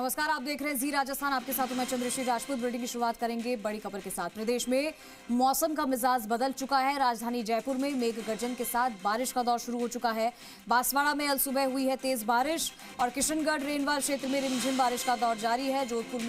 नमस्कार, आप देख रहे हैं जी राजस्थान। आपके साथ मैं चंद्रश्री राजपूत। बुलेटिन की शुरुआत करेंगे बड़ी खबर के साथ। प्रदेश में मौसम का मिजाज बदल चुका है। राजधानी जयपुर में मेघ गर्जन के साथ बारिश का दौर शुरू हो चुका है। बांसवाड़ा में अल सुबह हुई है तेज बारिश और किशनगढ़ रेनवाल क्षेत्र में रिमझिम बारिश का दौर जारी है। जोधपुर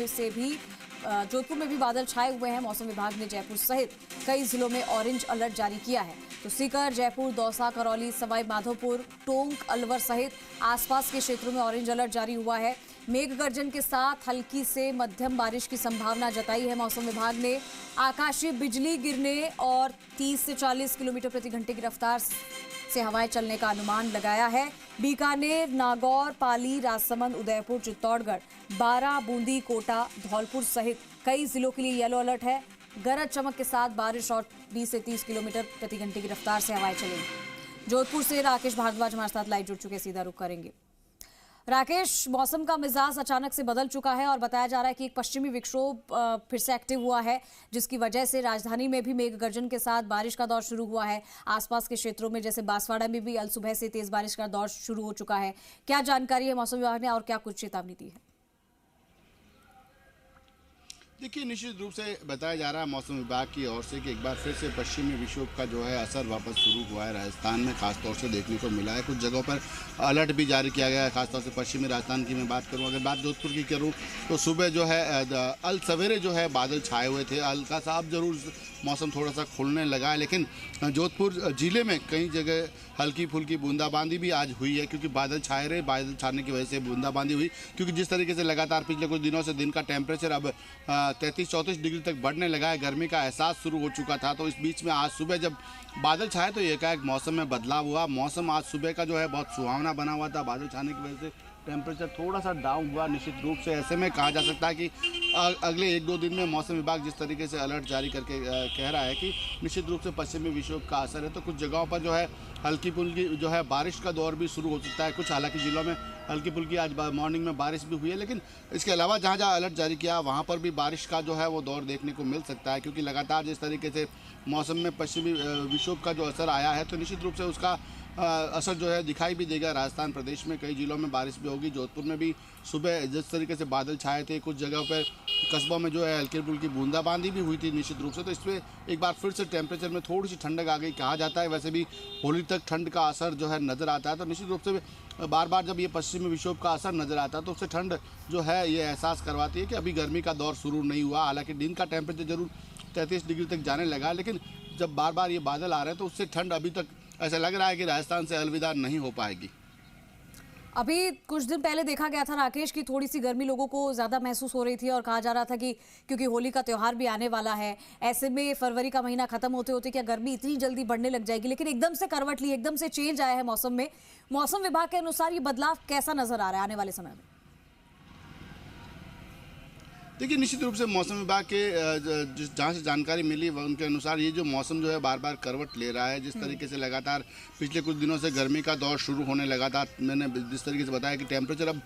में भी बादल छाए हुए हैं। मौसम विभाग ने जयपुर सहित कई जिलों में ऑरेंज अलर्ट जारी किया है। तो सीकर, जयपुर, दौसा, करौली, सवाई माधोपुर, टोंक, अलवर सहित आसपास के क्षेत्रों में ऑरेंज अलर्ट जारी हुआ है। मेघ गर्जन के साथ हल्की से मध्यम बारिश की संभावना जताई है मौसम विभाग ने। आकाशीय बिजली गिरने और 30 से 40 किलोमीटर प्रति घंटे की रफ्तार से हवाएं चलने का अनुमान लगाया है। बीकानेर, नागौर, पाली, राजसमंद, उदयपुर, चित्तौड़गढ़, बारां, बूंदी, कोटा, धौलपुर सहित कई जिलों के लिए येलो अलर्ट है। गरज चमक के साथ बारिश और 20 से 30 किलोमीटर प्रति घंटे की रफ्तार से हवाएं चलेंगी। जोधपुर से राकेश भारद्वाज हमारे साथ लाइव जुड़ चुके, सीधा रुख करेंगे। राकेश, मौसम का मिजाज अचानक से बदल चुका है और बताया जा रहा है कि एक पश्चिमी विक्षोभ फिर से एक्टिव हुआ है, जिसकी वजह से राजधानी में भी मेघ गर्जन के साथ बारिश का दौर शुरू हुआ है। आसपास के क्षेत्रों में जैसे बांसवाड़ा में भी अल सुबह से तेज बारिश का दौर शुरू हो चुका है। क्या जानकारी है मौसम विभाग ने और क्या कुछ चेतावनी दी है? देखिए, निश्चित रूप से बताया जा रहा है मौसम विभाग की ओर से कि एक बार फिर से पश्चिमी विक्षोभ का जो है असर वापस शुरू हुआ है। राजस्थान में खासतौर से देखने को मिला है। कुछ जगहों पर अलर्ट भी जारी किया गया है, खासतौर से पश्चिमी राजस्थान की मैं बात करूं। अगर बात जोधपुर की करूं तो सुबह जो है अल सवेरे जो है बादल छाए हुए थे। हल्का सा अब जरूर मौसम थोड़ा सा खुलने लगा है, लेकिन जोधपुर जिले में कई जगह हल्की फुल्की बूंदाबांदी भी आज हुई है, क्योंकि बादल छाए रहे। बादल छाने की वजह से बूंदाबांदी हुई, क्योंकि जिस तरीके से लगातार पिछले कुछ दिनों से दिन का टेम्परेचर अब 33-34 डिग्री तक बढ़ने लगा है, गर्मी का एहसास शुरू हो चुका था। तो इस बीच में आज सुबह जब बादल छाए तो एकाएक मौसम में बदलाव हुआ। मौसम आज सुबह का जो है बहुत सुहावना बना हुआ था। बादल छाने की वजह से टेम्परेचर थोड़ा सा डाउन हुआ निश्चित रूप से। ऐसे में कहा जा सकता है कि अगले 1-2 दिन में मौसम विभाग जिस तरीके से अलर्ट जारी करके कह रहा है कि निश्चित रूप से पश्चिमी विक्षोभ का असर है, तो कुछ जगहों पर जो है हल्की फुल्की जो है बारिश का दौर भी शुरू हो सकता है। कुछ हालांकि जिलों में हल्की फुल्की आज मॉर्निंग में बारिश भी हुई है, लेकिन इसके अलावा जहाँ जहाँ अलर्ट जारी किया वहाँ पर भी बारिश का जो है वो दौर देखने को मिल सकता है, क्योंकि लगातार जिस तरीके से मौसम में पश्चिमी विक्षोभ का जो असर आया है, तो निश्चित रूप से उसका असर जो है दिखाई भी देगा। राजस्थान प्रदेश में कई जिलों में बारिश भी होगी। जोधपुर में भी सुबह जिस तरीके से बादल छाए थे, कुछ जगहों पर कस्बों में जो है हल्की फुल्की बूंदाबांदी भी हुई थी निश्चित रूप से। तो इसमें एक बार फिर से टेम्परेचर में थोड़ी सी ठंडक आ गई। कहा जाता है वैसे भी होली तक ठंड का असर जो है नज़र आता है। तो निश्चित रूप से बार बार जब ये पश्चिमी विक्षोभ का असर नज़र आता है तो उससे ठंड जो है ये एहसास करवाती है कि अभी गर्मी का दौर शुरू नहीं हुआ। हालांकि दिन का टेम्परेचर जरूर 33 डिग्री तक जाने लगा, लेकिन जब बार बार ये बादल आ रहे हैं तो उससे ठंड अभी तक ऐसा लग रहा है कि राजस्थान से अलविदा नहीं हो पाएगी। अभी कुछ दिन पहले देखा गया था राकेश की थोड़ी सी गर्मी लोगों को ज्यादा महसूस हो रही थी और कहा जा रहा था कि क्योंकि होली का त्योहार भी आने वाला है, ऐसे में फरवरी का महीना खत्म होते होते क्या गर्मी इतनी जल्दी बढ़ने लग जाएगी। लेकिन एकदम से करवट ली, एकदम से चेंज आया है मौसम में। मौसम विभाग के अनुसार ये बदलाव कैसा नजर आ रहा है आने वाले समय में? देखिए, निश्चित रूप से मौसम विभाग के जहाँ से जानकारी मिली उनके अनुसार ये जो मौसम जो है बार बार करवट ले रहा है। जिस तरीके से लगातार पिछले कुछ दिनों से गर्मी का दौर शुरू होने लगा था, मैंने जिस तरीके से बताया कि टेम्परेचर अब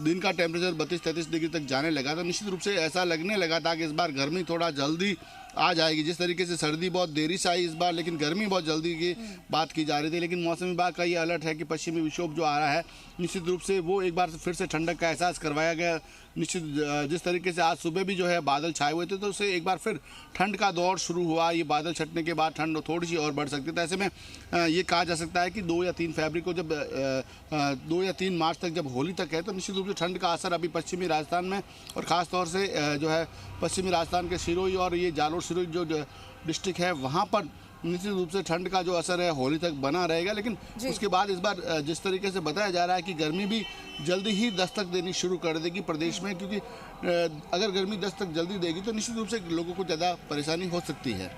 दिन का टेम्परेचर 32-33 डिग्री तक जाने लगा, तो निश्चित रूप से ऐसा लगने लगा था कि इस बार गर्मी थोड़ा जल्दी आ जाएगी। जिस तरीके से सर्दी बहुत देरी से आई इस बार, लेकिन गर्मी बहुत जल्दी की बात की जा रही थी। लेकिन मौसम विभाग का ये अलर्ट है कि पश्चिमी विक्षोभ जो आ रहा है निश्चित रूप से वो एक बार फिर से ठंडक का एहसास करवाया गया। निश्चित जिस तरीके से आज सुबह भी जो है बादल छाए हुए थे, तो उससे एक बार फिर ठंड का दौर शुरू हुआ। ये बादल छटने के बाद ठंड थोड़ी सी और बढ़ सकती है। तो ऐसे में ये कहा जा सकता है कि 2 या 3 फरवरी को जब 2 या 3 मार्च तक जब होली तक है, तो निश्चित रूप से ठंड का असर अभी पश्चिमी राजस्थान में और ख़ास तौर से जो है पश्चिमी राजस्थान के सिरोही और ये जालोर सिरोही जो डिस्ट्रिक्ट है वहाँ पर निश्चित रूप से ठंड का जो असर है होली तक बना रहेगा। लेकिन उसके बाद इस बार जिस तरीके से बताया जा रहा है कि गर्मी भी जल्दी ही दस्तक देनी शुरू कर देगी प्रदेश में, क्योंकि अगर गर्मी दस्तक जल्दी देगी तो निश्चित रूप से लोगों को ज़्यादा परेशानी हो सकती है।